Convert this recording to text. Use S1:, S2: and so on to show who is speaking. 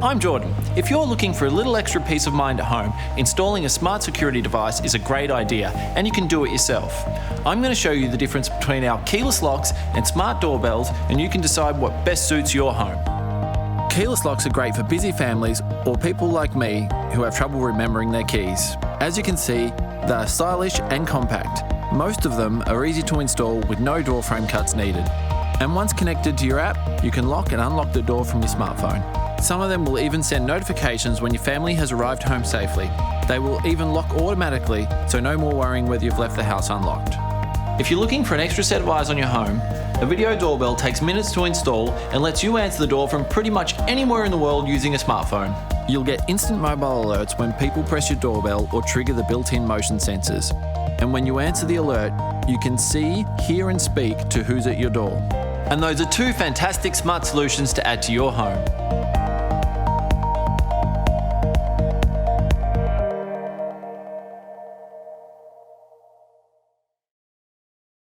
S1: I'm Jordan. If you're looking for a little extra peace of mind at home, installing a smart security device is a great idea, and you can do it yourself. I'm going to show you the difference between our keyless locks and smart doorbells, and you can decide what best suits your home. Keyless locks are great for busy families or people like me who have trouble remembering their keys. As you can see, they are stylish and compact. Most of them are easy to install with no door frame cuts needed. And once connected to your app, you can lock and unlock the door from your smartphone. Some of them will even send notifications when your family has arrived home safely. They will even lock automatically, so no more worrying whether you've left the house unlocked. If you're looking for an extra set of eyes on your home, a video doorbell takes minutes to install and lets you answer the door from pretty much anywhere in the world using a smartphone. You'll get instant mobile alerts when people press your doorbell or trigger the built-in motion sensors. And when you answer the alert, you can see, hear and speak to who's at your door. And those are two fantastic smart solutions to add to your home.